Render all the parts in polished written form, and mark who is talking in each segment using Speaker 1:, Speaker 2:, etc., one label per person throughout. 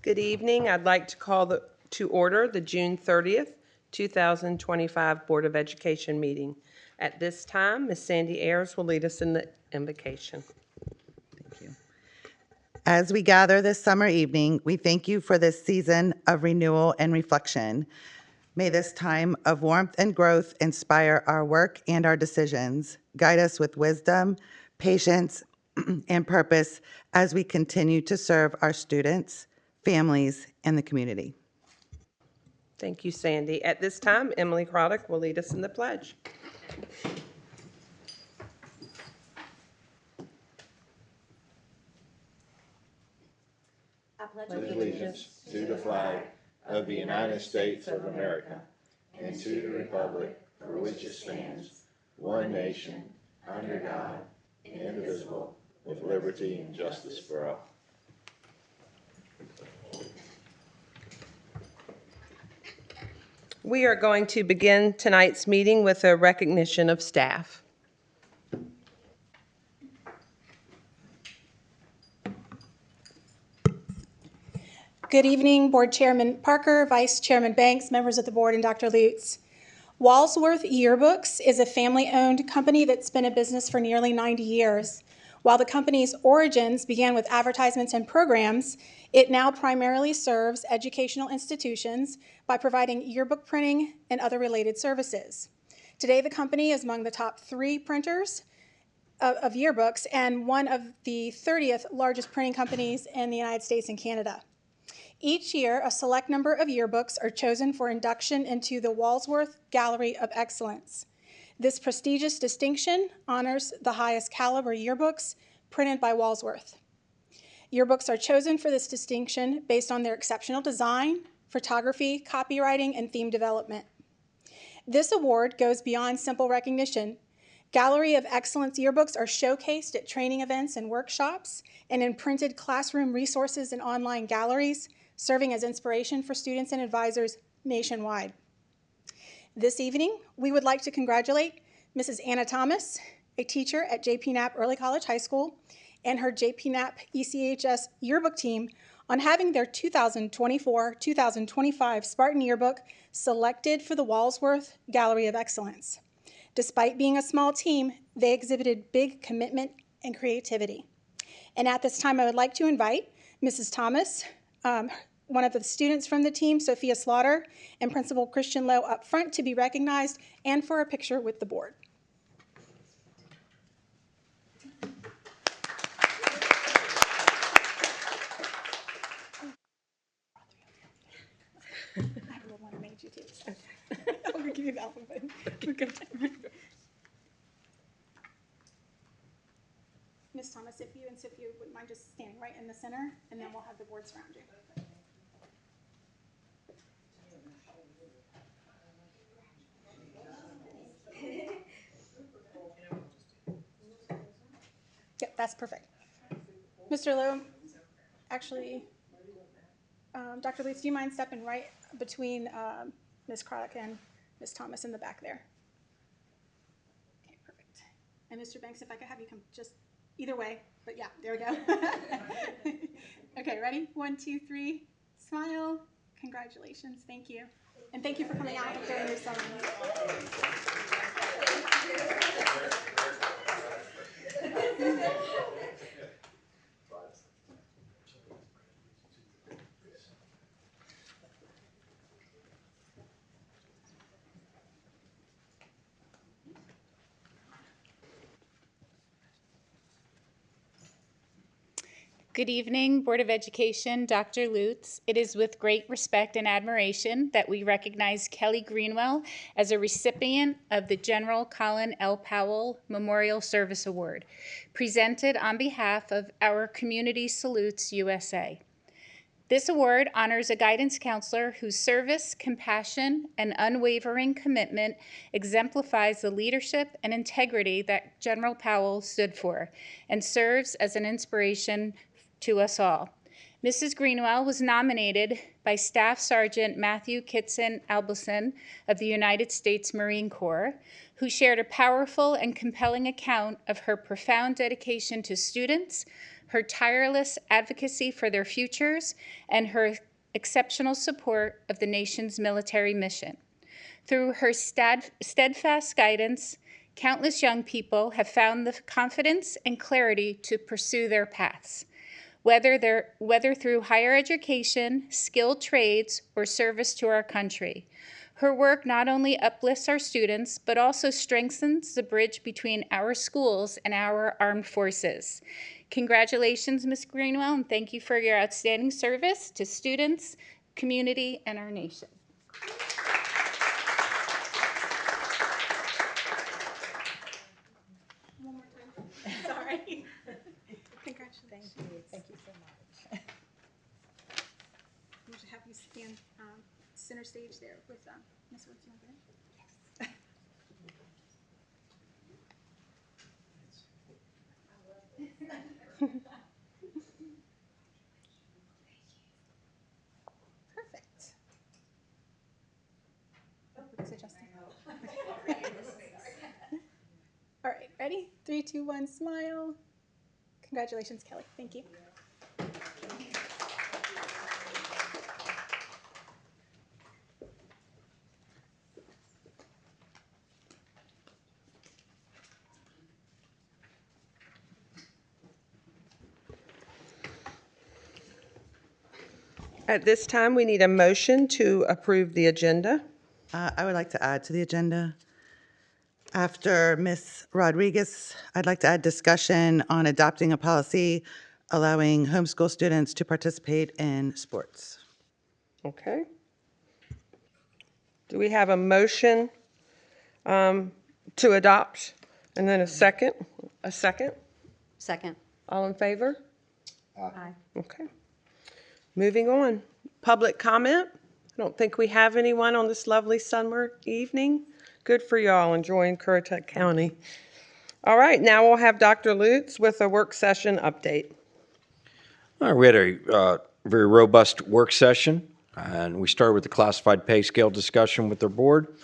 Speaker 1: Good evening. I'd like to call to order the June 30th, 2025 Board of Education meeting. At this time, Ms. Sandy Ayers will lead us in the invocation.
Speaker 2: Thank you. As we gather this summer evening, we thank you for this season of renewal and reflection. May this time of warmth and growth inspire our work and our decisions, guide us with wisdom, patience, and purpose as we continue to serve our students, families, and the community.
Speaker 1: Thank you, Sandy. At this time, Emily Currituck will lead us in the pledge.
Speaker 3: I pledge allegiance to the flag of the United States of America and to the republic for which it stands, one nation, under God, indivisible, with liberty and justice for all.
Speaker 1: We are going to begin tonight's meeting with a recognition of staff.
Speaker 4: Good evening, Board Chairman Parker, Vice Chairman Banks, members of the board, and Dr. Lutz. Walsworth Yearbooks is a family-owned company that's been in business for nearly 90 years. While the company's origins began with advertisements and programs, it now primarily serves educational institutions by providing yearbook printing and other related services. Today, the company is among the top 3 printers of yearbooks and one of the 30th largest printing companies in the United States and Canada. Each year, a select number of yearbooks are chosen for induction into the Walsworth Gallery of Excellence. This prestigious distinction honors the highest caliber yearbooks printed by Walsworth. Yearbooks are chosen for this distinction based on their exceptional design, photography, copywriting, and theme development. This award goes beyond simple recognition. Gallery of Excellence yearbooks are showcased at training events and workshops and in printed classroom resources and online galleries, serving as inspiration for students and advisors nationwide. This evening, we would like to congratulate Mrs. Anna Thomas, a teacher at J.P. Knapp Early College High School, and her J.P. Knapp ECHS yearbook team on having their 2024-2025 Spartan yearbook selected for the Walsworth Gallery of Excellence. Despite being a small team, they exhibited big commitment and creativity. And at this time, I would like to invite Mrs. Thomas, one of the students from the team, Sophia Slaughter, and Principal Christian Lowe up front to be recognized and for a picture with the board. I have a little one I made you too. Okay. I'll give you the alphabet. We're good. Ms. Thomas, if you and Sophia wouldn't mind just standing right in the center, and then we'll have the board surround you. Yep, that's perfect. Mr. Lowe, actually, Dr. Leeds, do you mind stepping right between Ms. Currituck and Ms. Thomas in the back there? Okay, perfect. And Mr. Banks, if I could have you come just either way, but yeah, there we go. Okay, ready? 1, 2, 3, smile. Congratulations, thank you. And thank you for coming out during your summer.
Speaker 5: Good evening, Board of Education, Dr. Lutz. It is with great respect and admiration that we recognize Kelly Greenwell as a recipient of the General Colin L. Powell Memorial Service Award, presented on behalf of our Community Salutes USA. This award honors a guidance counselor whose service, compassion, and unwavering commitment exemplifies the leadership and integrity that General Powell stood for and serves as an inspiration to us all. Mrs. Greenwell was nominated by Staff Sergeant Matthew Kitson Albelson of the United States Marine Corps, who shared a powerful and compelling account of her profound dedication to students, her tireless advocacy for their futures, and her exceptional support of the nation's military mission. Through her steadfast guidance, countless young people have found the confidence and clarity to pursue their paths, whether through higher education, skilled trades, or service to our country. Her work not only uplifts our students, but also strengthens the bridge between our schools and our armed forces. Congratulations, Ms. Greenwell, and thank you for your outstanding service to students, community, and our nation.
Speaker 4: One more time. Sorry. Congratulations.
Speaker 6: Thank you so much.
Speaker 4: We should have you stand center stage there with Ms. Woodson over there. Perfect. What's adjusting? All right, ready? 3, 2, 1, smile. Congratulations, Kelly. Thank you.
Speaker 1: At this time, we need a motion to approve the agenda.
Speaker 2: I would like to add to the agenda. After Ms. Rodriguez, I'd like to add discussion on adopting a policy allowing homeschool students to participate in sports.
Speaker 1: Okay. Do we have a motion to adopt? And then a second? A second?
Speaker 6: Second.
Speaker 1: All in favor?
Speaker 6: Aye.
Speaker 1: Okay. Moving on. Public comment? I don't think we have anyone on this lovely summer evening. Good for y'all enjoying Currituck County. All right, now we'll have Dr. Lutz with a work session update.
Speaker 7: All right, we had a very robust work session, and we started with the classified pay scale discussion with our board.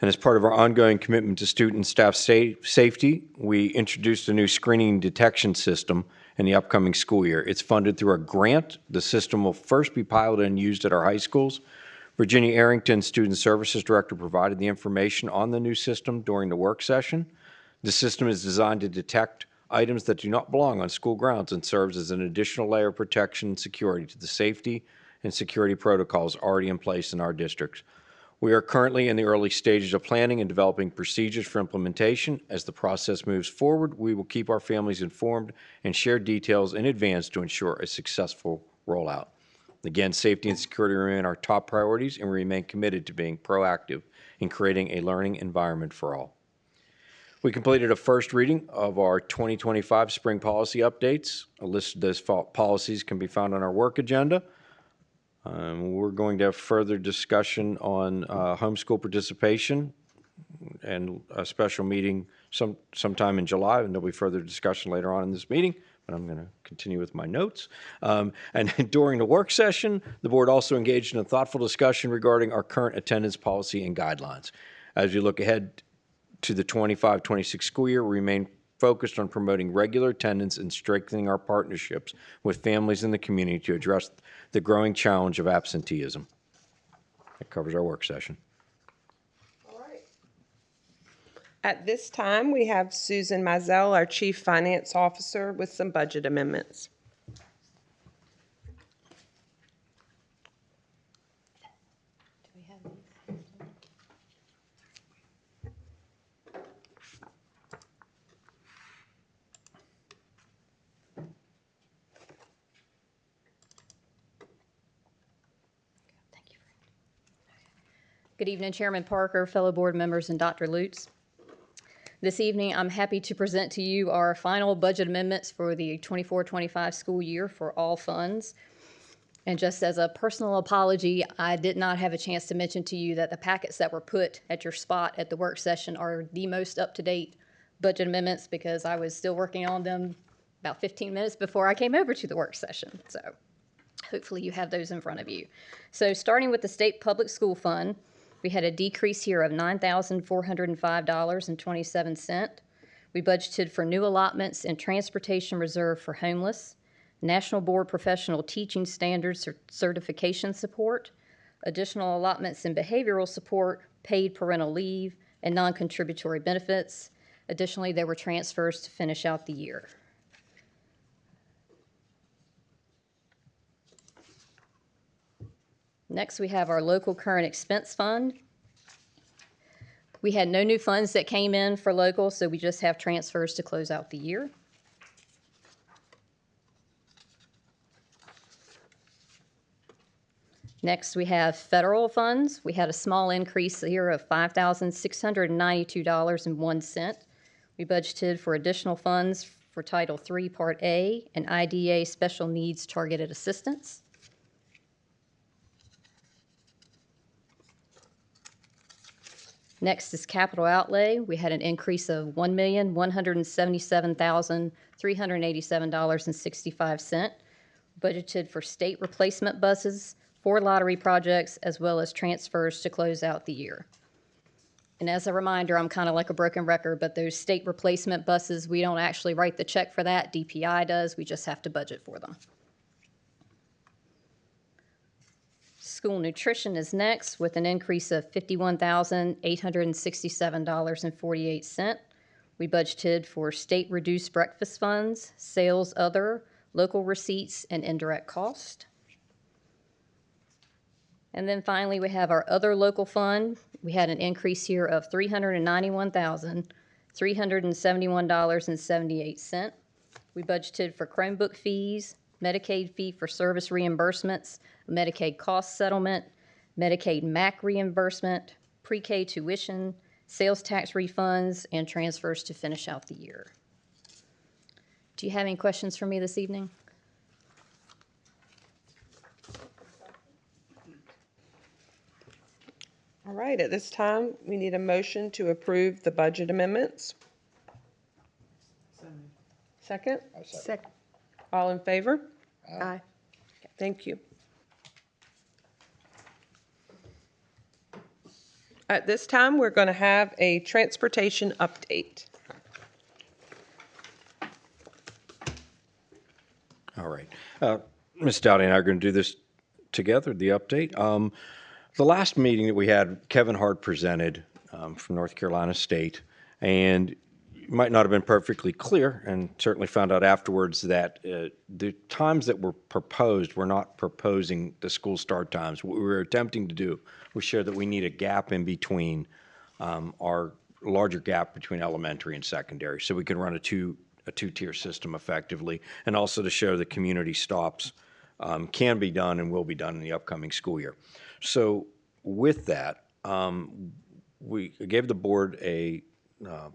Speaker 7: And as part of our ongoing commitment to student and staff safety, we introduced a new screening detection system in the upcoming school year. It's funded through a grant. The system will first be piloted and used at our high schools. Virginia Arrington, Student Services Director, provided the information on the new system during the work session. The system is designed to detect items that do not belong on school grounds and serves as an additional layer of protection and security to the safety and security protocols already in place in our districts. We are currently in the early stages of planning and developing procedures for implementation. As the process moves forward, we will keep our families informed and share details in advance to ensure a successful rollout. Again, safety and security remain our top priorities, and we remain committed to being proactive in creating a learning environment for all. We completed a first reading of our 2025 spring policy updates. A list of those policies can be found on our work agenda. We're going to have further discussion on homeschool participation and a special meeting sometime in July, and there'll be further discussion later on in this meeting, but I'm going to continue with my notes. And during the work session, the board also engaged in a thoughtful discussion regarding our current attendance policy and guidelines. As we look ahead to the 25-26 school year, we remain focused on promoting regular attendance and strengthening our partnerships with families in the community to address the growing challenge of absenteeism. That covers our work session.
Speaker 1: All right. At this time, we have Susan Mizell, our Chief Finance Officer, with some budget amendments.
Speaker 6: Do we have these? Thank you. Good evening, Chairman Parker, fellow board members, and Dr. Lutz. This evening, I'm happy to present to you our final budget amendments for the 24-25 school year for all funds. And just as a personal apology, I did not have a chance to mention to you that the packets that were put at your spot at the work session are the most up-to-date budget amendments because I was still working on them about 15 minutes before I came over to the work session. So hopefully you have those in front of you. So starting with the state public school fund, we had a decrease here of $9,405.27. We budgeted for new allotments and transportation reserve for homeless, National Board Professional Teaching Standards certification support, additional allotments in behavioral support, paid parental leave, and non-contributory benefits. Additionally, there were transfers to finish out the year. Next, we have our local current expense fund. We had no new funds that came in for local, so we just have transfers to close out the year. Next, we have federal funds. We had a small increase here of $5,692.01. We budgeted for additional funds for Title III Part A and IDA Special Needs Targeted Assistance. Next is capital outlay. We had an increase of $1,177,387.65. Budgeted for state replacement buses, 4 lottery projects, as well as transfers to close out the year. And as a reminder, I'm kind of like a broken record, but those state replacement buses, we don't actually write the check for that. DPI does. We just have to budget for them. School nutrition is next with an increase of $51,867.48. We budgeted for state reduced breakfast funds, sales other, local receipts, and indirect cost. And then finally, we have our other local fund. We had an increase here of $391,371.78. We budgeted for Chromebook fees, Medicaid fee for service reimbursements, Medicaid cost settlement, Medicaid MAC reimbursement, pre-K tuition, sales tax refunds, and transfers to finish out the year. Do you have any questions for me this evening?
Speaker 1: All right, at this time, we need a motion to approve the budget amendments. Second?
Speaker 3: Second.
Speaker 1: All in favor?
Speaker 2: Aye.
Speaker 1: Thank you. At this time, we're going to have a transportation update.
Speaker 7: All right. Ms. Dowdy and I are going to do this together, the update. The last meeting that we had, Kevin Hart presented from North Carolina State, and it might not have been perfectly clear, and certainly found out afterwards that the times that were proposed were not proposing the school start times. What we were attempting to do was show that we need a gap in between, our larger gap between elementary and secondary, so we can run a two-tier system effectively, and also to show that community stops can be done and will be done in the upcoming school year. So with that, we gave the board some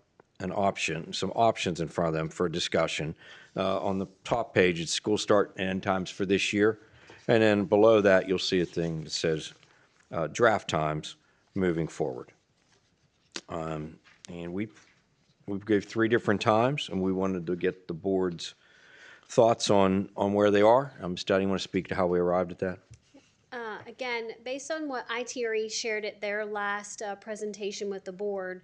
Speaker 7: options in front of them for discussion. On the top page, it's school start and end times for this year. And then below that, you'll see a thing that says draft times moving forward. And we gave 3 different times, and we wanted to get the board's thoughts on where they are. Ms. Dowdy, you want to speak to how we arrived at that?
Speaker 8: Again, based on what ITRE shared at their last presentation with the board,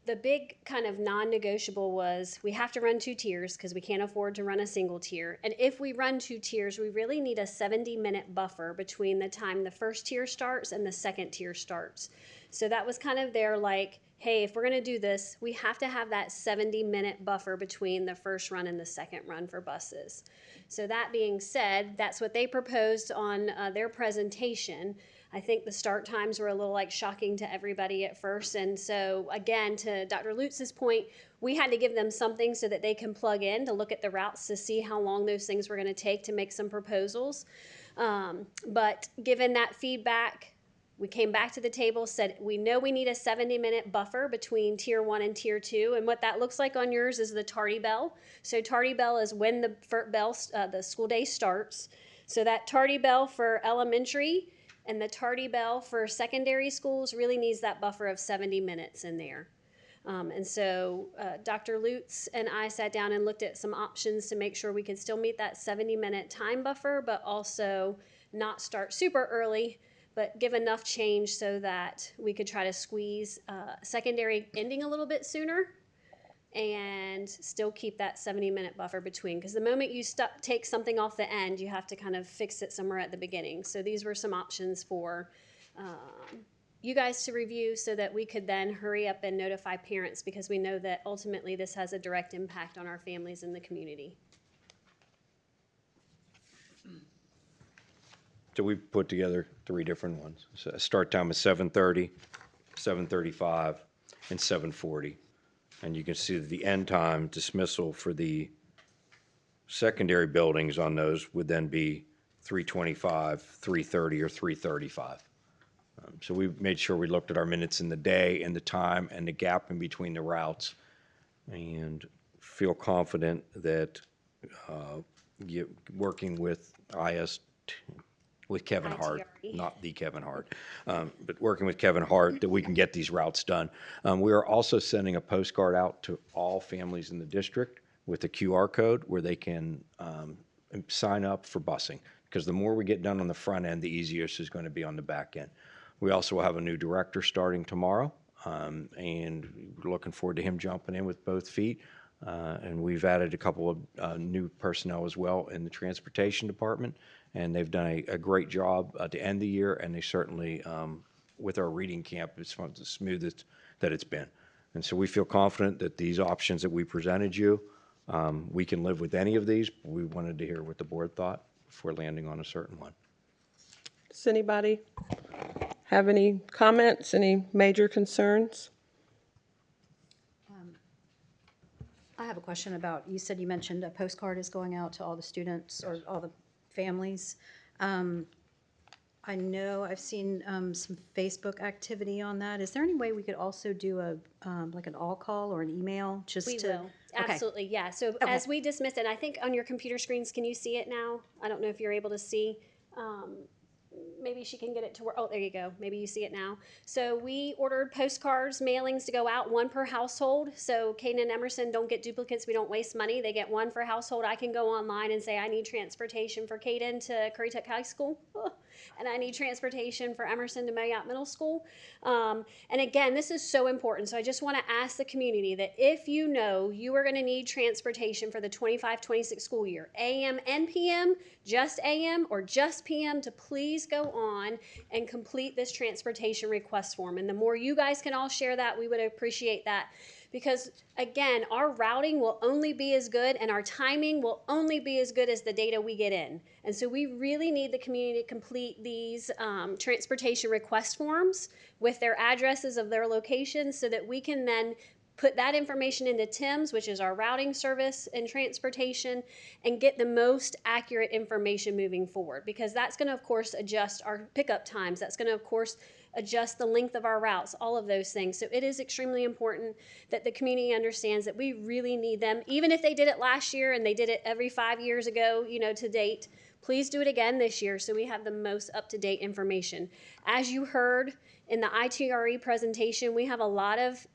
Speaker 8: the big kind of non-negotiable was we have to run 2 tiers because we can't afford to run a single tier. And if we run 2 tiers, we really need a 70-minute buffer between the time the first tier starts and the second tier starts. So that was kind of their like, hey, if we're going to do this, we have to have that 70-minute buffer between the first run and the second run for buses. So that being said, that's what they proposed on their presentation. I think the start times were a little like shocking to everybody at first. And so again, to Dr. Lutz's point, we had to give them something so that they can plug in to look at the routes to see how long those things were going to take to make some proposals. But given that feedback, we came back to the table, said we know we need a 70-minute buffer between tier 1 and tier 2, and what that looks like on yours is the tardy bell. So tardy bell is when the school day starts. So that tardy bell for elementary and the tardy bell for secondary schools really needs that buffer of 70 minutes in there. And so Dr. Lutz and I sat down and looked at some options to make sure we could still meet that 70-minute time buffer, but also not start super early, but give enough change so that we could try to squeeze secondary ending a little bit sooner. and still keep that 70-minute buffer between. Because the moment you take something off the end, you have to kind of fix it somewhere at the beginning. So these were some options for you guys to review so that we could then hurry up and notify parents, because we know that ultimately this has a direct impact on our families in the community.
Speaker 7: So we put together 3 different ones. So start time is 7:30, 7:35, and 7:40. And you can see that the end time dismissal for the secondary buildings on those would then be 3:25, 3:30, or 3:35. So we made sure we looked at our minutes in the day and the time and the gap in between the routes, and feel confident that working with with Kevin Hart,
Speaker 8: ITRE.
Speaker 7: not the Kevin Hart, but working with Kevin Hart, that we can get these routes done. We are also sending a postcard out to all families in the district with a QR code where they can sign up for busing, because the more we get done on the front end, the easier this is going to be on the back end. We also will have a new director starting tomorrow, and we're looking forward to him jumping in with both feet. And we've added a couple of new personnel as well in the transportation department, and they've done a great job to end the year, and they certainly, with our reading camp, it's one of the smoothest that it's been. And so we feel confident that these options that we presented you, we can live with any of these, but we wanted to hear what the board thought before landing on a certain one.
Speaker 1: Does anybody have any comments, any major concerns?
Speaker 9: I have a question about, you said you mentioned a postcard is going out to all the students or all the families. I know I've seen some Facebook activity on that. Is there any way we could also do a, like an all call or an email just
Speaker 8: We
Speaker 9: to?
Speaker 8: will.
Speaker 9: Okay.
Speaker 8: Absolutely, yeah. So
Speaker 9: Okay.
Speaker 8: as we dismiss it, I think on your computer screens, can you see it now? I don't know if you're able to see. Maybe she can get it to work. Oh, there you go. Maybe you see it now. So we ordered postcards, mailings to go out, 1 per household. So Caden and Emerson don't get duplicates. We don't waste money. They get 1 for household. I can go online and say, I need transportation for Caden to Currituck High School. And I need transportation for Emerson to Marriott Middle School. And again, this is so important. So I just want to ask the community that if you know you are going to need transportation for the 25-26 school year, AM and PM, just AM or just PM, to please go on and complete this transportation request form. And the more you guys can all share that, we would appreciate that. Because again, our routing will only be as good and our timing will only be as good as the data we get in. And so we really need the community to complete these transportation request forms with their addresses of their locations so that we can then put that information into TIMS, which is our routing service and transportation, and get the most accurate information moving forward. Because that's going to, of course, adjust our pickup times. That's going to, of course, adjust the length of our routes, all of those things. So it is extremely important that the community understands that we really need them. Even if they did it last year and they did it every 5 years ago, to date, please do it again this year so we have the most up-to-date information. As you heard in the ITRE presentation, we have a lot of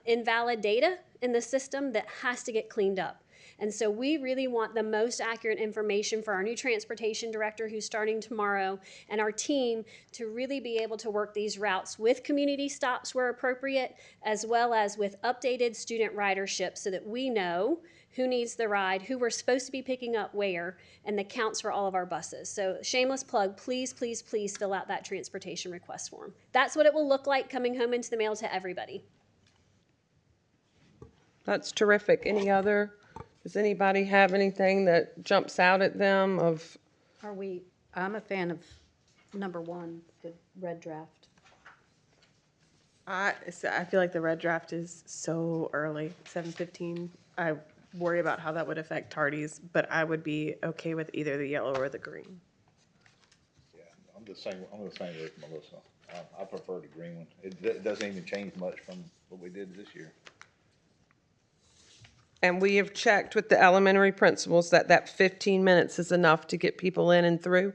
Speaker 8: invalid data in the system that has to get cleaned up. And so we really want the most accurate information for our new transportation director who's starting tomorrow and our team to really be able to work these routes with community stops where appropriate, as well as with updated student ridership so that we know who needs the ride, who we're supposed to be picking up where, and the counts for all of our buses. So shameless plug, please, please, please fill out that transportation request form. That's what it will look like coming home into the mail to everybody.
Speaker 1: That's terrific. Does anybody have anything that jumps out at them of?
Speaker 9: I'm a fan of number 1, the red draft.
Speaker 10: I feel like the red draft is so early, 7:15. I worry about how that would affect tardies, but I would be okay with either the yellow or the green.
Speaker 3: Yeah, I'm the same with Melissa. I prefer the green one. It doesn't even change much from what we did this year.
Speaker 1: And we have checked with the elementary principals that 15 minutes is enough to get people in and through.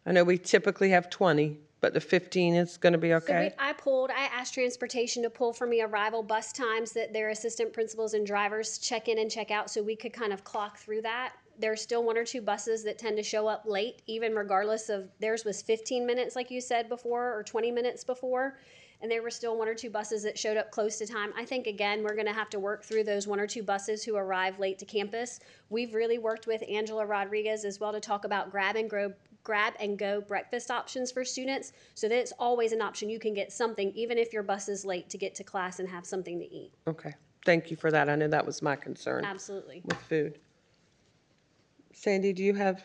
Speaker 1: I know we typically have 20, but the 15 is going to be okay.
Speaker 8: So I asked transportation to pull for me arrival bus times that their assistant principals and drivers check in and check out so we could kind of clock through that. There's still 1 or 2 buses that tend to show up late, even regardless of theirs was 15 minutes, like you said before, or 20 minutes before. and there were still 1 or 2 buses that showed up close to time. I think, again, we're going to have to work through those 1 or 2 buses who arrive late to campus. We've really worked with Angela Rodriguez as well to talk about grab and go breakfast options for students, so that it's always an option. You can get something even if your bus is late to get to class and have something to eat.
Speaker 1: Okay, thank you for that. I know that was my concern
Speaker 8: Absolutely.
Speaker 1: with food. Sandy, do you have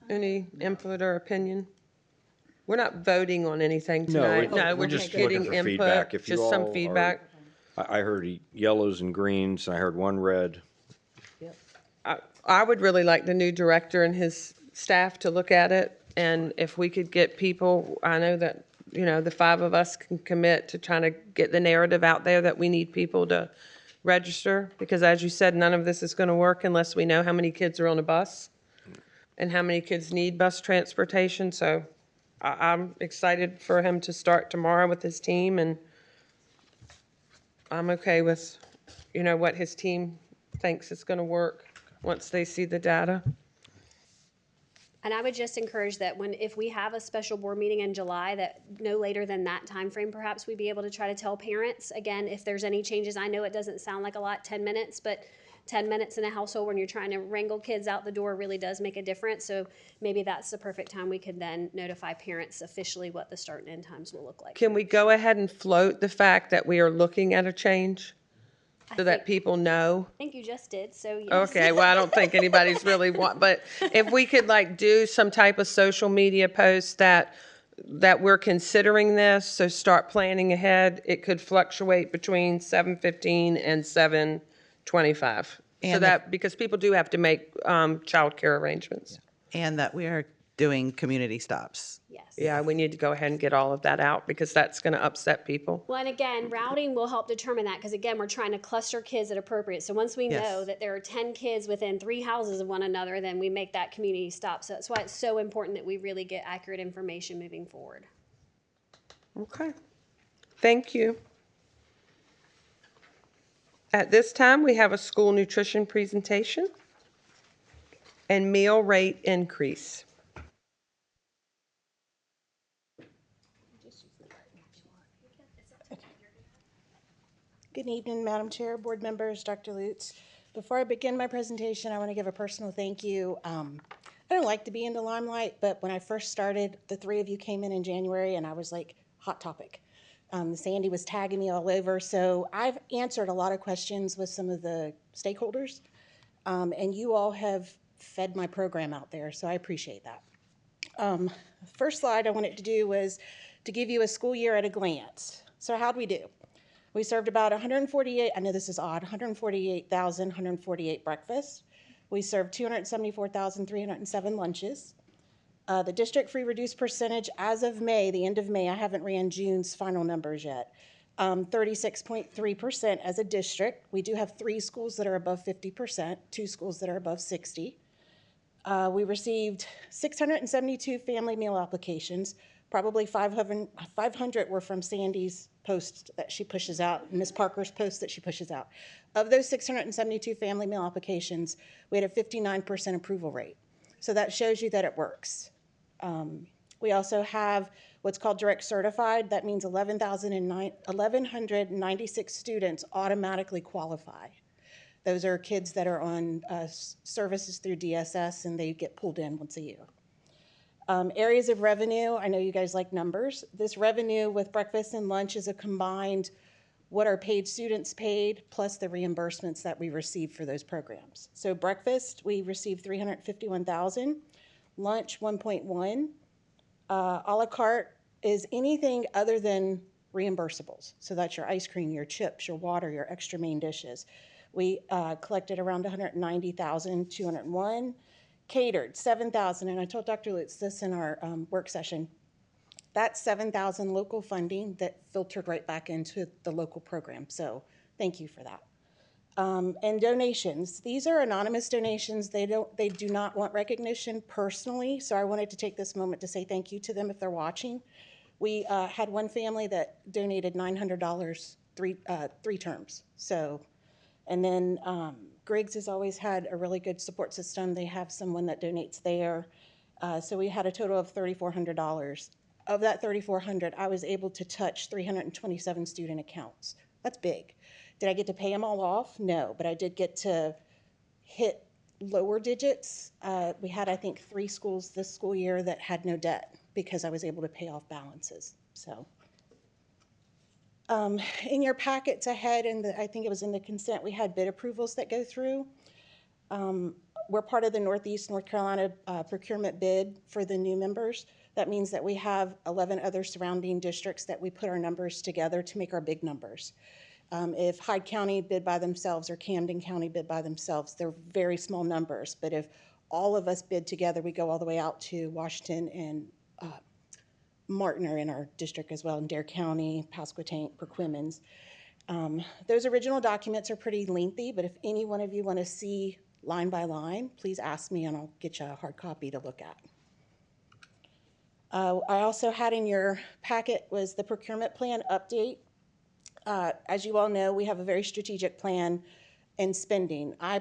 Speaker 1: any input or opinion? We're not voting on anything tonight. No, we're just
Speaker 7: looking
Speaker 1: getting
Speaker 7: for
Speaker 1: input,
Speaker 7: feedback. If you
Speaker 1: just some
Speaker 7: all are-
Speaker 1: feedback.
Speaker 7: I heard yellows and greens, and I heard one red.
Speaker 1: I would really like the new director and his staff to look at it, and if we could get people, I know that, the 5 of us can commit to trying to get the narrative out there that we need people to register, because as you said, none of this is going to work unless we know how many kids are on a bus and how many kids need bus transportation, so I'm excited for him to start tomorrow with his team, and I'm okay with, what his team thinks is going to work once they see the data.
Speaker 8: And I would just encourage that if we have a special board meeting in July, that no later than that time frame, perhaps we'd be able to try to tell parents, again, if there's any changes. I know it doesn't sound like a lot, 10 minutes, but 10 minutes in a household when you're trying to wrangle kids out the door really does make a difference. So maybe that's the perfect time we could then notify parents officially what the start and end times will look like.
Speaker 1: Can we go ahead and float the fact that we are looking at a change so that
Speaker 8: think-
Speaker 1: people know?
Speaker 8: I think you just did, so yes.
Speaker 1: Okay, well, I don't think anybody's really but if we could do some type of social media post that we're considering this, so start planning ahead. It could fluctuate between 7:15 and 7:25. So that, because people do have to make childcare arrangements.
Speaker 2: And that we are doing community stops.
Speaker 8: Yes.
Speaker 1: Yeah, we need to go ahead and get all of that out because that's going to upset people.
Speaker 8: Well, and again, routing will help determine that because, again, we're trying to cluster kids at appropriate. So once we know
Speaker 2: Yes.
Speaker 8: that there are 10 kids within 3 houses of one another, then we make that community stop. So that's why it's so important that we really get accurate information moving forward.
Speaker 1: Okay. Thank you. At this time, we have a school nutrition presentation and meal rate increase.
Speaker 11: Good evening, Madam Chair, board members, Dr. Lutz. Before I begin my presentation, I want to give a personal thank you. I don't like to be in the limelight, but when I first started, the 3 of you came in January, and I was like, hot topic. Sandy was tagging me all over, so I've answered a lot of questions with some of the stakeholders, and you all have fed my program out there, so I appreciate that. First slide I wanted to do was to give you a school year at a glance. So how'd we do? We served about 148, I know this is odd, 148,148 breakfasts. We served 274,307 lunches. The district free reduced percentage as of May, the end of May, I haven't ran June's final numbers yet, 36.3% as a district. We do have 3 schools that are above 50%, 2 schools that are above 60. We received 672 family meal applications. Probably 500 were from Sandy's post that she pushes out, Ms. Parker's post that she pushes out. Of those 672 family meal applications, we had a 59% approval rate. So that shows you that it works. We also have what's called direct certified. That means 1,196 students automatically qualify. Those are kids that are on services through DSS, and they get pulled in once a year. Areas of revenue, I know you guys like numbers. This revenue with breakfast and lunch is a combined what our paid students paid plus the reimbursements that we received for those programs. So breakfast, we received $351,000, lunch 1.1. A la carte is anything other than reimbursables. So that's your ice cream, your chips, your water, your extra main dishes. We collected around $190,201. Catered, 7,000, and I told Dr. Lutz this in our work session. That's 7,000 local funding that filtered right back into the local program, so thank you for that. And donations, these are anonymous donations. They do not want recognition personally, so I wanted to take this moment to say thank you to them if they're watching. We had one family that donated $900 three terms, so, and then Griggs has always had a really good support system. They have someone that donates there. So we had a total of $3,400 of that 3,400, I was able to touch 327 student accounts. That's big. Did I get to pay them all off? No, but I did get to hit lower digits. We had, I think, 3 schools this school year that had no debt because I was able to pay off balances. So in your packets ahead, and I think it was in the consent, we had bid approvals that go through. We're part of the Northeast North Carolina procurement bid for the new members. That means that we have 11 other surrounding districts that we put our numbers together to make our big numbers. If Hyde County bid by themselves or Camden County bid by themselves, they're very small numbers. But if all of us bid together, we go all the way out to Washington, and Martin are in our district as well, in Dare County, Pasquotank, Perquimans. Those original documents are pretty lengthy, but if any one of you want to see line by line, please ask me and I'll get you a hard copy to look at. I also had in your packet was the procurement plan update. As you all know, we have a very strategic plan in spending. I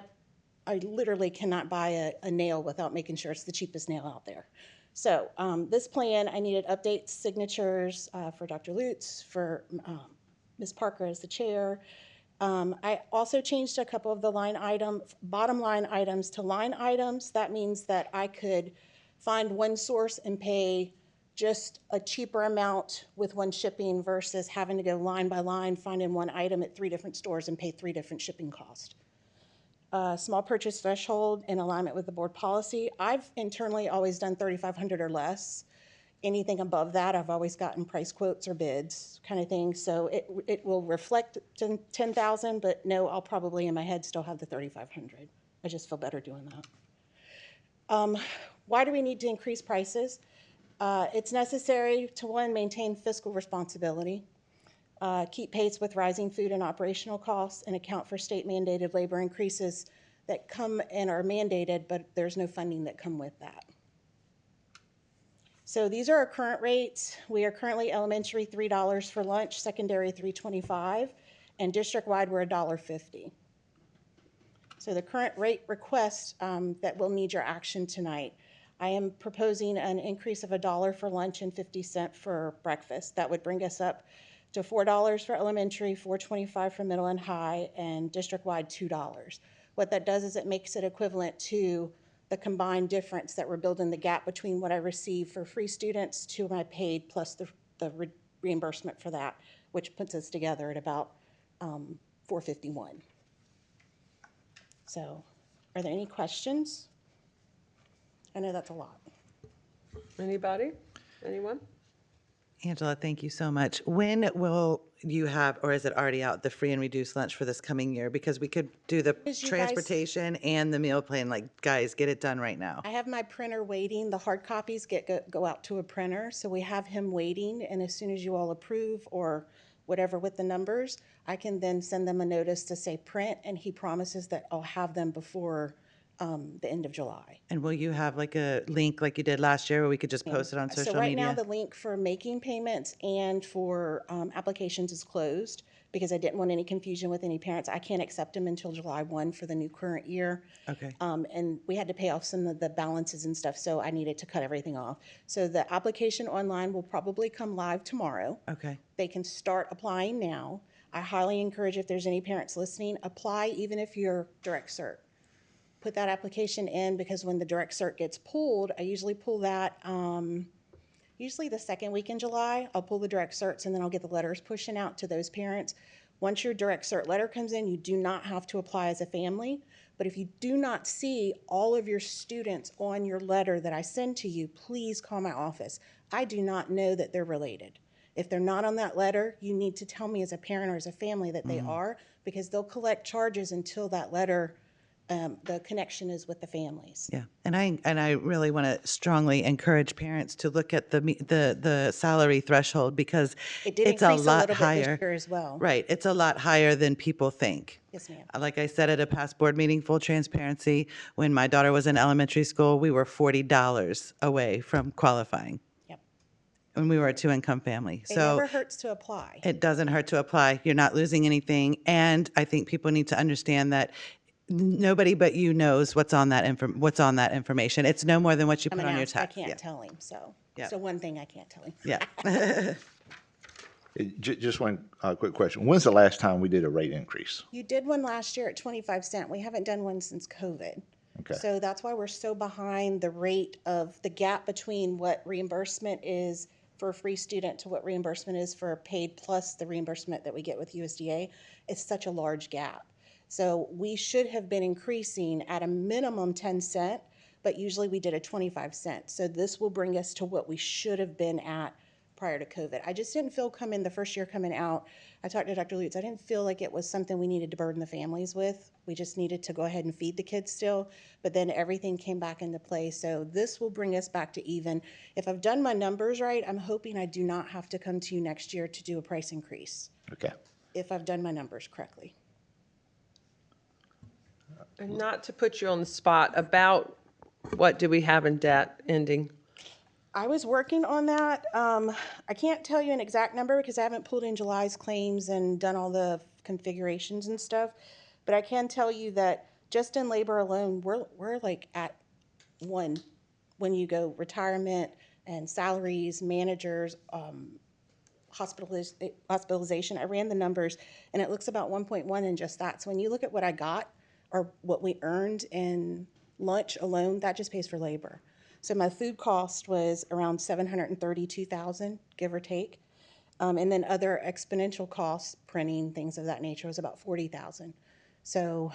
Speaker 11: literally cannot buy a nail without making sure it's the cheapest nail out there. So this plan, I needed updates, signatures for Dr. Lutz, for Ms. Parker as the chair. I also changed a couple of the bottom line items to line items. That means that I could find one source and pay just a cheaper amount with one shipping versus having to go line by line, finding one item at 3 different stores and pay 3 different shipping costs. Small purchase threshold in alignment with the board policy. I've internally always done 3,500 or less. Anything above that, I've always gotten price quotes or bids kind of thing. So it will reflect 10,000, but no, I'll probably in my head still have the 3,500. I just feel better doing that. Why do we need to increase prices? It's necessary to, one, maintain fiscal responsibility, keep pace with rising food and operational costs, and account for state mandated labor increases that come and are mandated, but there's no funding that come with that. So these are our current rates. We are currently elementary $3 for lunch, secondary $3.25, and district-wide we're $1.50. So the current rate request that will need your action tonight. I am proposing an increase of $1 for lunch and 50 cents for breakfast. That would bring us up to $4 for elementary, $4.25 for middle and high, and district-wide $2. What that does is it makes it equivalent to the combined difference that we're building the gap between what I receive for free students to my paid plus the reimbursement for that, which puts us together at about $4.51. So are there any questions? I know that's a lot.
Speaker 1: Anybody? Anyone?
Speaker 2: Angela, thank you so much. When will you have, or is it already out, the free and reduced lunch for this coming year? Because we could do the transportation and the meal plan. Like, guys, get it done right now.
Speaker 11: I have my printer waiting. The hard copies go out to a printer, so we have him waiting. And as soon as you all approve or whatever with the numbers, I can then send them a notice to say print, and he promises that I'll have them before the end of July.
Speaker 2: And will you have like a link like you did last year where we could just post it on social media?
Speaker 11: So right now, the link for making payments and for applications is closed because I didn't want any confusion with any parents. I can't accept them until July 1 for the new current year.
Speaker 2: Okay.
Speaker 11: And we had to pay off some of the balances and stuff, so I needed to cut everything off. So the application online will probably come live tomorrow.
Speaker 2: Okay.
Speaker 11: They can start applying now. I highly encourage, if there's any parents listening, apply even if you're direct cert. Put that application in, because when the direct cert gets pulled, I usually pull that usually the second week in July. I'll pull the direct certs and then I'll get the letters pushing out to those parents. Once your direct cert letter comes in, you do not have to apply as a family. But if you do not see all of your students on your letter that I send to you, please call my office. I do not know that they're related. If they're not on that letter, you need to tell me as a parent or as a family that they are, because they'll collect charges until that letter, the connection is with the families.
Speaker 2: Yeah, and I really want to strongly encourage parents to look at the salary threshold, because
Speaker 11: It did
Speaker 2: it's a
Speaker 11: increase a
Speaker 2: lot
Speaker 11: little bit
Speaker 2: higher.
Speaker 11: this year as well.
Speaker 2: Right, it's a lot higher than people think.
Speaker 11: Yes, ma'am.
Speaker 2: Like I said at a past board meeting, full transparency, when my daughter was in elementary school, we were $40 away from qualifying.
Speaker 11: Yep.
Speaker 2: When we were a 2-income family.
Speaker 11: It
Speaker 2: So
Speaker 11: never hurts to apply.
Speaker 2: it doesn't hurt to apply. You're not losing anything. And I think people need to understand that nobody but you knows what's on that information. It's no more than what you
Speaker 11: I'm
Speaker 2: put
Speaker 11: an
Speaker 2: on your
Speaker 11: ask, I
Speaker 2: tax.
Speaker 11: can't
Speaker 2: Yeah.
Speaker 11: tell him, so.
Speaker 2: Yeah.
Speaker 11: So one thing I can't tell him.
Speaker 2: Yeah.
Speaker 3: Just one quick question. When's the last time we did a rate increase?
Speaker 11: You did one last year at 25 cent. We haven't done one since COVID.
Speaker 3: Okay.
Speaker 11: So that's why we're so behind the rate of the gap between what reimbursement is for a free student to what reimbursement is for a paid plus the reimbursement that we get with USDA. It's such a large gap. So we should have been increasing at a minimum 10 cent, but usually we did a 25 cent. So this will bring us to what we should have been at prior to COVID. I just didn't feel the first year coming out, I talked to Dr. Lutz, I didn't feel like it was something we needed to burden the families with. We just needed to go ahead and feed the kids still, but then everything came back into play. So this will bring us back to even. If I've done my numbers right, I'm hoping I do not have to come to you next year to do a price increase,
Speaker 3: Okay.
Speaker 11: if I've done my numbers correctly.
Speaker 1: And not to put you on the spot, about what do we have in debt ending?
Speaker 11: I was working on that. I can't tell you an exact number because I haven't pulled in July's claims and done all the configurations and stuff. But I can tell you that just in labor alone, we're like at one when you go retirement and salaries, managers, hospitalization. I ran the numbers and it looks about 1.1 in just that. So when you look at what I got or what we earned in lunch alone, that just pays for labor. So my food cost was around 732,000, give or take. And then other exponential costs, printing, things of that nature, was about 40,000. So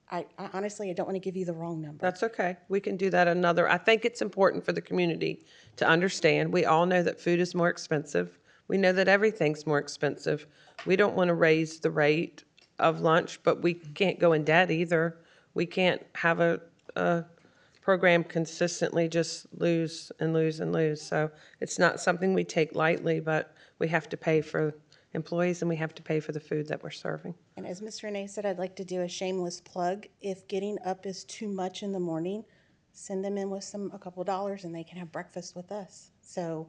Speaker 11: I honestly, I don't want to give you the wrong number.
Speaker 1: That's okay. We can do that another. I think it's important for the community to understand. We all know that food is more expensive. We know that everything's more expensive. We don't want to raise the rate of lunch, but we can't go in debt either. We can't have a program consistently just lose and lose and lose. So it's not something we take lightly, but we have to pay for employees and we have to pay for the food that we're serving.
Speaker 11: And as Mr. Renee said, I'd like to do a shameless plug. If getting up is too much in the morning, send them in with a couple dollars and they can have breakfast with us. So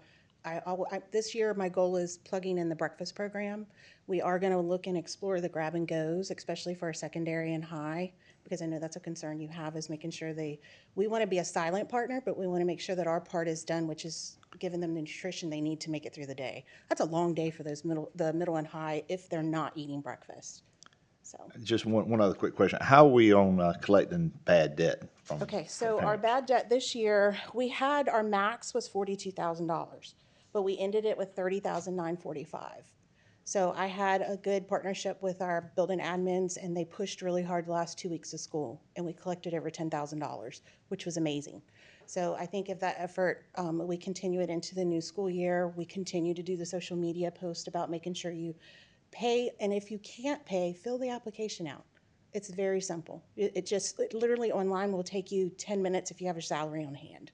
Speaker 11: this year, my goal is plugging in the breakfast program. We are going to look and explore the grab and goes, especially for our secondary and high, because I know that's a concern you have, is making sure we want to be a silent partner, but we want to make sure that our part is done, which is giving them the nutrition they need to make it through the day. That's a long day for the middle and high if they're not eating breakfast. So.
Speaker 3: Just one other quick question. How are we on collecting bad debt from?
Speaker 11: Okay, so
Speaker 3: from
Speaker 11: our
Speaker 3: parents?
Speaker 11: bad debt this year, our max was $42,000, but we ended it with $30,945. So I had a good partnership with our building admins, and they pushed really hard the last 2 weeks of school, and we collected over $10,000, which was amazing. So I think if that effort, we continue it into the new school year, we continue to do the social media post about making sure you pay, and if you can't pay, fill the application out. It's very simple. It literally online will take you 10 minutes if you have your salary on hand.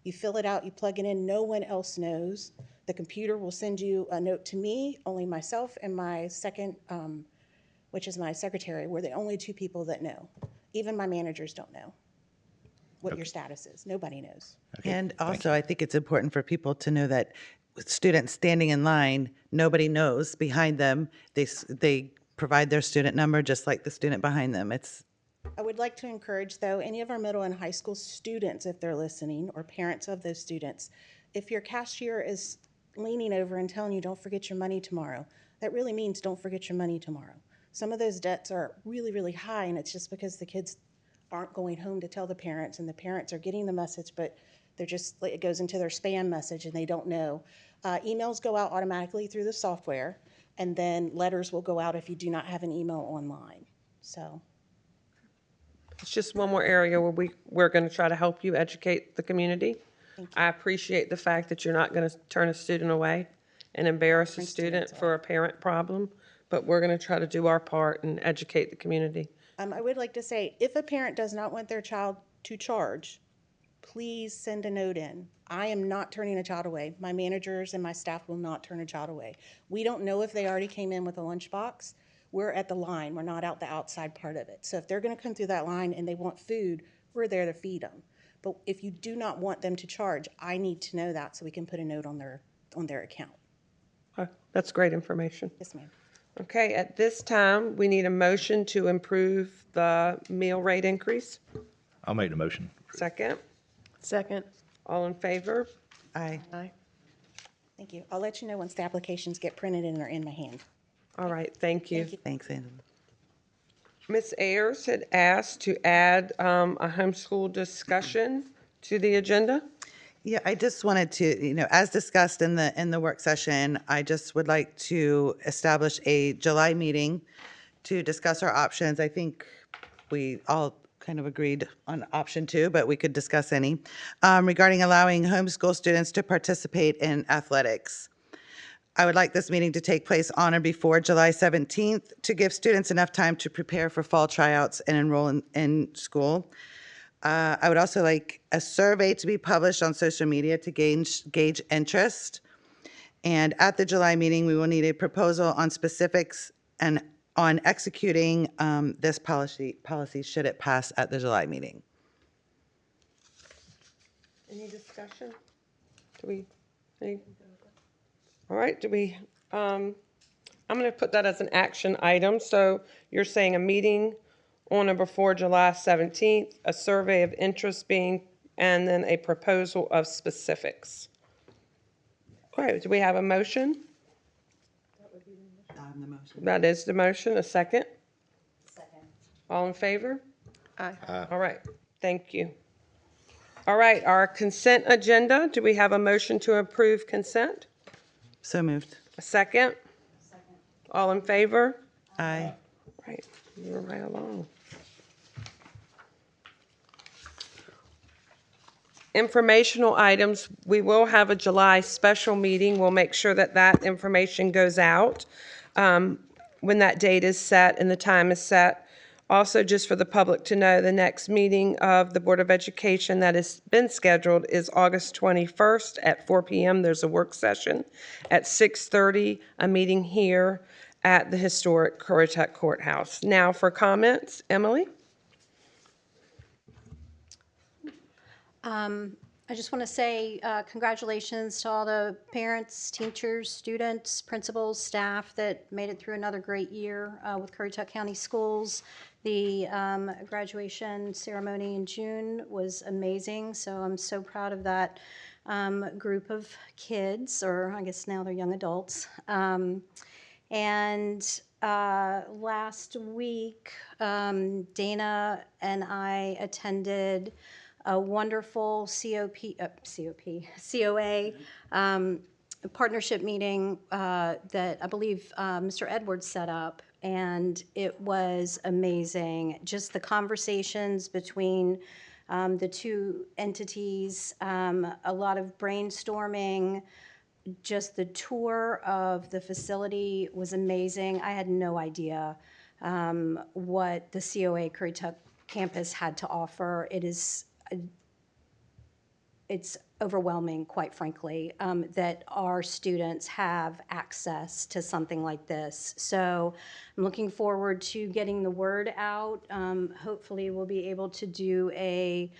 Speaker 11: You fill it out, you plug it in, no one else knows. The computer will send you a note to me, only myself and my second, which is my secretary. We're the only two people that know. Even my managers don't know what your status is. Nobody knows.
Speaker 3: Okay,
Speaker 2: And
Speaker 3: thank
Speaker 2: also,
Speaker 3: you.
Speaker 2: I think it's important for people to know that with students standing in line, nobody knows behind them. They provide their student number just like the student behind them.
Speaker 11: I would like to encourage, though, any of our middle and high school students, if they're listening, or parents of those students, if your cashier is leaning over and telling you, don't forget your money tomorrow, that really means don't forget your money tomorrow. Some of those debts are really, really high, and it's just because the kids aren't going home to tell the parents, and the parents are getting the message, but it goes into their spam message, and they don't know. Emails go out automatically through the software, and then letters will go out if you do not have an email online. So.
Speaker 1: It's just one more area where we're going to try to help you educate the community. I appreciate the fact that you're not going to turn a student away and embarrass a student for a parent problem, but we're going to try to do our part and educate the community.
Speaker 11: I would like to say, if a parent does not want their child to charge, please send a note in. I am not turning a child away. My managers and my staff will not turn a child away. We don't know if they already came in with a lunchbox. We're at the line. We're not out the outside part of it. So if they're going to come through that line and they want food, we're there to feed them. But if you do not want them to charge, I need to know that so we can put a note on their account.
Speaker 1: That's great information.
Speaker 11: Yes, ma'am.
Speaker 1: Okay, at this time, we need a motion to improve the meal rate increase.
Speaker 3: I'll make the motion.
Speaker 1: Second,
Speaker 10: Second.
Speaker 1: all in favor?
Speaker 2: Aye.
Speaker 10: Aye.
Speaker 11: Thank you. I'll let you know once the applications get printed and are in my hand.
Speaker 1: All right, thank you.
Speaker 11: Thank you.
Speaker 2: Thanks, Angela.
Speaker 1: Ms. Ayers had asked to add a homeschool discussion to the agenda.
Speaker 2: Yeah, I just wanted to, as discussed in the work session, I just would like to establish a July meeting to discuss our options. I think we all kind of agreed on option 2, but we could discuss any, regarding allowing homeschool students to participate in athletics. I would like this meeting to take place on or before July 17th to give students enough time to prepare for fall tryouts and enroll in school. I would also like a survey to be published on social media to gauge interest. And at the July meeting, we will need a proposal on specifics and on executing this policy should it pass at the July meeting.
Speaker 1: Any discussion? All right, I'm going to put that as an action item. So you're saying a meeting on or before July 17th, a survey of interest and then a proposal of specifics. Okay, do we have a motion? That is the motion. A second? Second. All in favor?
Speaker 10: Aye.
Speaker 1: All right, thank you. All right, our consent agenda. Do we have a motion to approve consent?
Speaker 2: So moved.
Speaker 1: A second? Second. All in favor?
Speaker 2: Aye.
Speaker 1: Right, you're right along. Informational items, we will have a July special meeting. We'll make sure that that information goes out when that date is set and the time is set. Also, just for the public to know, the next meeting of the Board of Education that has been scheduled is August 21st at 4 p.m. There's a work session. At 6:30, a meeting here at the historic Currituck Courthouse. Now for comments, Emily?
Speaker 9: I just want to say congratulations to all the parents, teachers, students, principals, staff that made it through another great year with Currituck County Schools. The graduation ceremony in June was amazing, so I'm so proud of that group of kids, or I guess now they're young adults. Last week, Dana and I attended a wonderful COA partnership meeting that I believe Mr. Edwards set up, and it was amazing. Just the conversations between the two entities, a lot of brainstorming. Just the tour of the facility was amazing. I had no idea what the COA Currituck campus had to offer. It's overwhelming, quite frankly, that our students have access to something like this. So I'm looking forward to getting the word out. Hopefully we'll be able to do an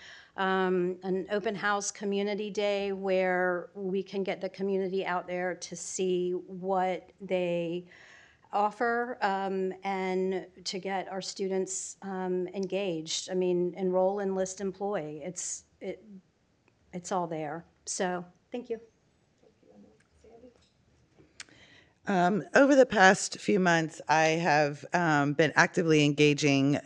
Speaker 9: open house community day where we can get the community out there to see what they offer and to get our students engaged. I mean, enroll, enlist, employ. It's all there. So, thank you.
Speaker 2: Over the past few months, I have been actively engaging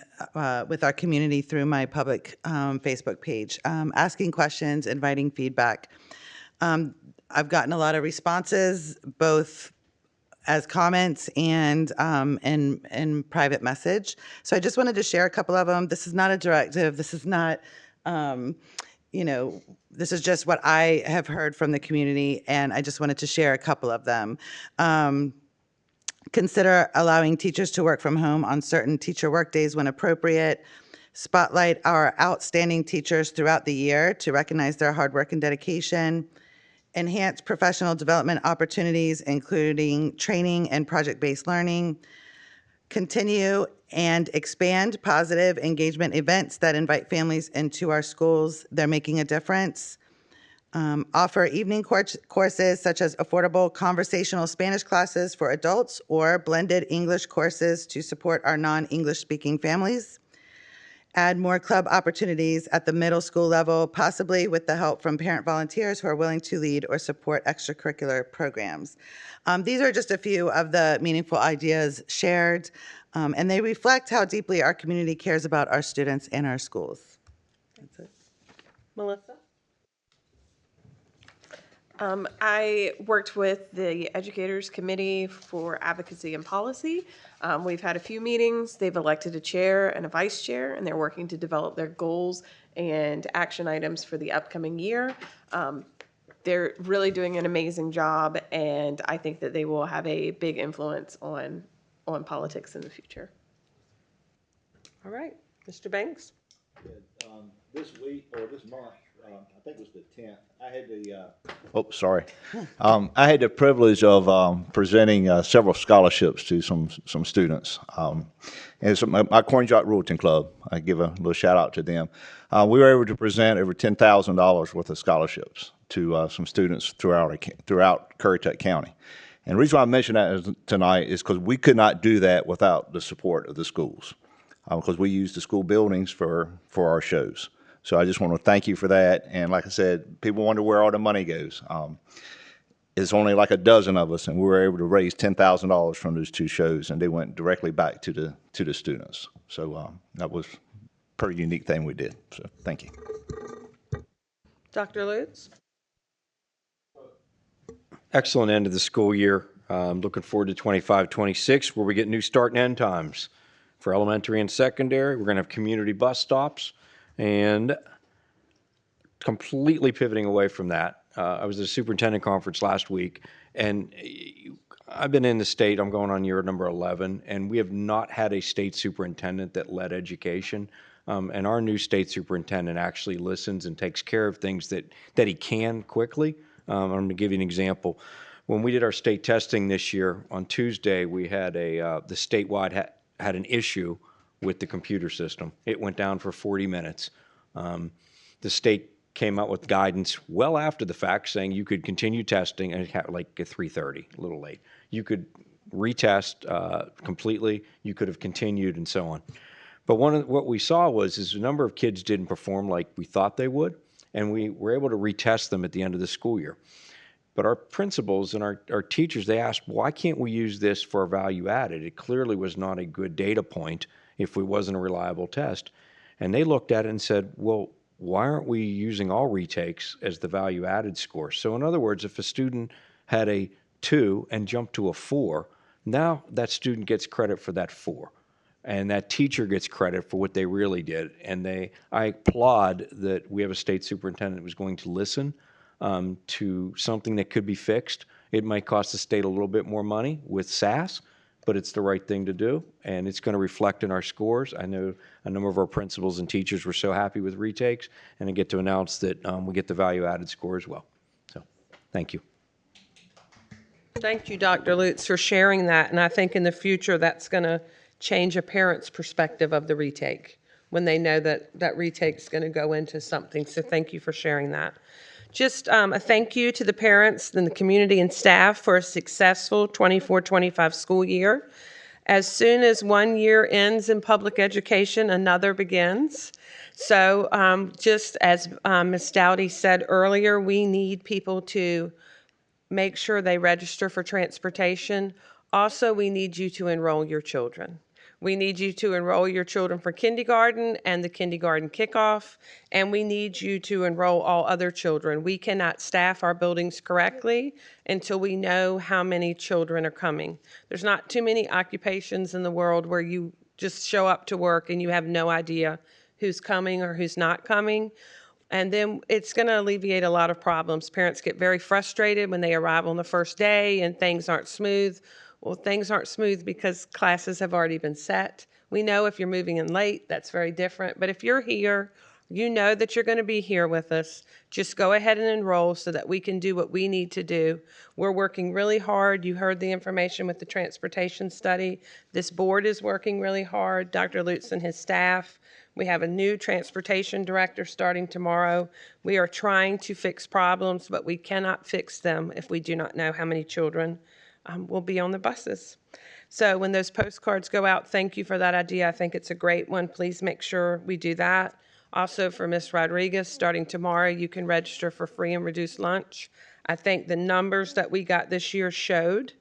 Speaker 2: with our community through my public Facebook page, asking questions, inviting feedback. I've gotten a lot of responses, both as comments and in private message. So I just wanted to share a couple of them. This is not a directive. This is not, this is just what I have heard from the community, and I just wanted to share a couple of them. Consider allowing teachers to work from home on certain teacher work days when appropriate. Spotlight our outstanding teachers throughout the year to recognize their hard work and dedication. Enhance professional development opportunities, including training and project-based learning. Continue and expand positive engagement events that invite families into our schools. They're making a difference. Offer evening courses such as affordable conversational Spanish classes for adults or blended English courses to support our non-English speaking families. add more club opportunities at the middle school level, possibly with the help from parent volunteers who are willing to lead or support extracurricular programs. These are just a few of the meaningful ideas shared, and they reflect how deeply our community cares about our students and our schools. That's it.
Speaker 1: Melissa?
Speaker 10: I worked with the Educators Committee for Advocacy and Policy. We've had a few meetings. They've elected a chair and a vice chair, and they're working to develop their goals and action items for the upcoming year. They're really doing an amazing job, and I think that they will have a big influence on politics in the future.
Speaker 1: All right, Mr. Banks?
Speaker 3: This week or this month, I think it was the 10th, I had the, I had the privilege of presenting several scholarships to some students. And it's my Corn Jock Rulton Club, I give a little shout out to them. We were able to present over $10,000 worth of scholarships to some students throughout Currituck County. And the reason why I mention that tonight is because we could not do that without the support of the schools, because we use the school buildings for our shows. So I just want to thank you for that. And like I said, people wonder where all the money goes. It's only like a dozen of us, and we were able to raise $10,000 from those two shows, and they went directly back to the students. So that was a pretty unique thing we did. So thank you.
Speaker 1: Dr. Lutz?
Speaker 7: Excellent end of the school year. Looking forward to 25-26, where we get new start and end times for elementary and secondary. We're going to have community bus stops, and completely pivoting away from that. I was at a superintendent conference last week, and I've been in the state, I'm going on year number 11, and we have not had a state superintendent that led education. And our new state superintendent actually listens and takes care of things that he can quickly. I'm going to give you an example. When we did our state testing this year, on Tuesday, we had the statewide had an issue with the computer system. It went down for 40 minutes. The state came out with guidance well after the fact saying you could continue testing, and it had like at 3:30, a little late. You could retest completely, you could have continued, and so on. But what we saw is a number of kids didn't perform like we thought they would, and we were able to retest them at the end of the school year. But our principals and our teachers, they asked, why can't we use this for value added? It clearly was not a good data point if it wasn't a reliable test. And they looked at it and said, well, why aren't we using all retakes as the value added score? So in other words, if a student had a 2 and jumped to a 4, now that student gets credit for that 4. And that teacher gets credit for what they really did. And I applaud that we have a state superintendent who's going to listen to something that could be fixed. It might cost the state a little bit more money with SAS, but it's the right thing to do, and it's going to reflect in our scores. I know a number of our principals and teachers were so happy with retakes, and I get to announce that we get the value-added score as well. So, thank you.
Speaker 1: Thank you, Dr. Lutz, for sharing that, and I think in the future that's going to change a parent's perspective of the retake when they know that that retake is going to go into something. So thank you for sharing that. Just a thank you to the parents and the community and staff for a successful 24-25 school year. As soon as one year ends in public education, another begins. So just as Ms. Dowdy said earlier, we need people to make sure they register for transportation. Also, we need you to enroll your children. We need you to enroll your children for kindergarten and the kindergarten kickoff, and we need you to enroll all other children. We cannot staff our buildings correctly until we know how many children are coming. There's not too many occupations in the world where you just show up to work and you have no idea who's coming or who's not coming. And then it's going to alleviate a lot of problems. Parents get very frustrated when they arrive on the first day and things aren't smooth. Well, things aren't smooth because classes have already been set. We know if you're moving in late, that's very different. But if you're here, you know that you're going to be here with us. Just go ahead and enroll so that we can do what we need to do. We're working really hard. You heard the information with the transportation study. This board is working really hard. Dr. Lutz and his staff. We have a new transportation director starting tomorrow. We are trying to fix problems, but we cannot fix them if we do not know how many children will be on the buses. So when those postcards go out, thank you for that idea. I think it's a great one. Please make sure we do that. Also for Ms. Rodriguez, starting tomorrow, you can register for free and reduced lunch. I think the numbers that we got this year showed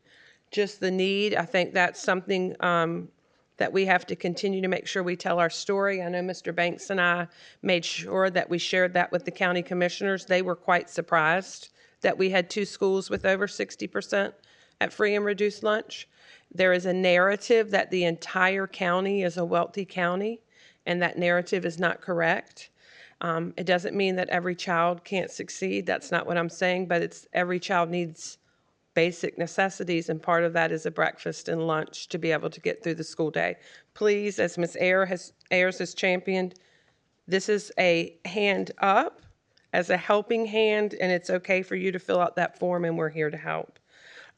Speaker 1: just the need. I think that's something that we have to continue to make sure we tell our story. I know Mr. Banks and I made sure that we shared that with the county commissioners. They were quite surprised that we had 2 schools with over 60% at free and reduced lunch. There is a narrative that the entire county is a wealthy county, and that narrative is not correct. It doesn't mean that every child can't succeed. That's not what I'm saying, but it's every child needs basic necessities, and part of that is a breakfast and lunch to be able to get through the school day. Please, as Ms. Ayers has championed, this is a hand up as a helping hand, and it's okay for you to fill out that form, and we're here to help.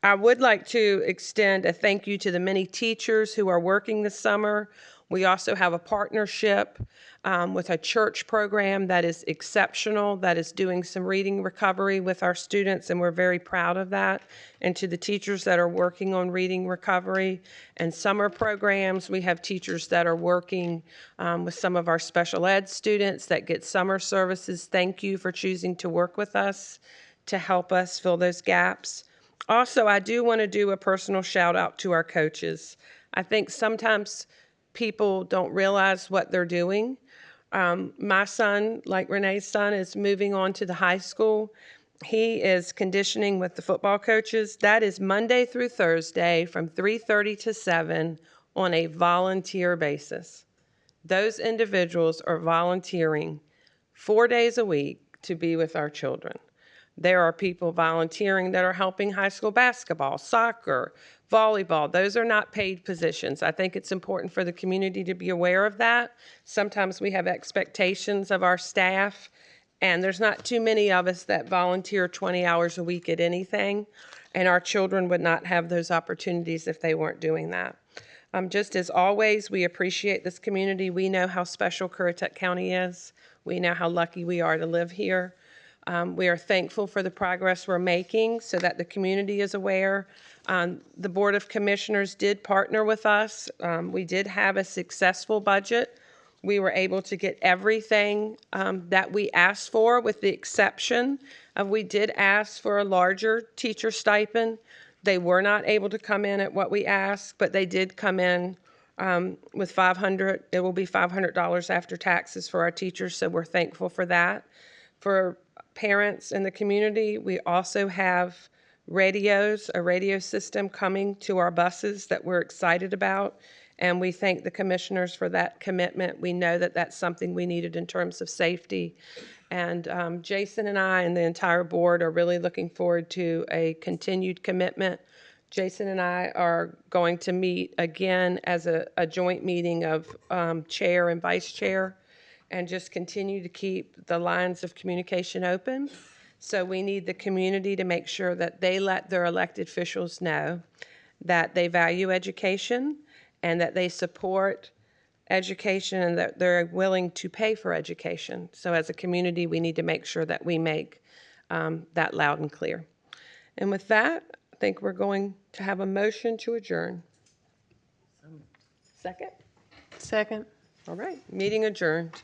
Speaker 1: I would like to extend a thank you to the many teachers who are working this summer. We also have a partnership with a church program that is exceptional, that is doing some reading recovery with our students, and we're very proud of that. And to the teachers that are working on reading recovery and summer programs, we have teachers that are working with some of our special ed students that get summer services. Thank you for choosing to work with us to help us fill those gaps. Also, I do want to do a personal shout out to our coaches. I think sometimes people don't realize what they're doing. My son, like Renee's son, is moving on to the high school. He is conditioning with the football coaches. That is Monday through Thursday from 3:30 to 7 on a volunteer basis. Those individuals are volunteering 4 days a week to be with our children. There are people volunteering that are helping high school basketball, soccer, volleyball. Those are not paid positions. I think it's important for the community to be aware of that. Sometimes we have expectations of our staff, and there's not too many of us that volunteer 20 hours a week at anything, and our children would not have those opportunities if they weren't doing that. Just as always, we appreciate this community. We know how special Currituck County is. We know how lucky we are to live here. We are thankful for the progress we're making so that the community is aware. The Board of Commissioners did partner with us. We did have a successful budget. We were able to get everything that we asked for, with the exception of we did ask for a larger teacher stipend. They were not able to come in at what we asked, but they did come in with $500. It will be $500 after taxes for our teachers, so we're thankful for that. For parents in the community, we also have radios, a radio system coming to our buses that we're excited about, and we thank the commissioners for that commitment. We know that that's something we needed in terms of safety. And Jason and I and the entire board are really looking forward to a continued commitment. Jason and I are going to meet again as a joint meeting of chair and vice chair, and just continue to keep the lines of communication open. So we need the community to make sure that they let their elected officials know that they value education and that they support education and that they're willing to pay for education. So as a community, we need to make sure that we make that loud and clear. And with that, I think we're going to have a motion to adjourn. Second?
Speaker 10: Second.
Speaker 1: All right, meeting adjourned.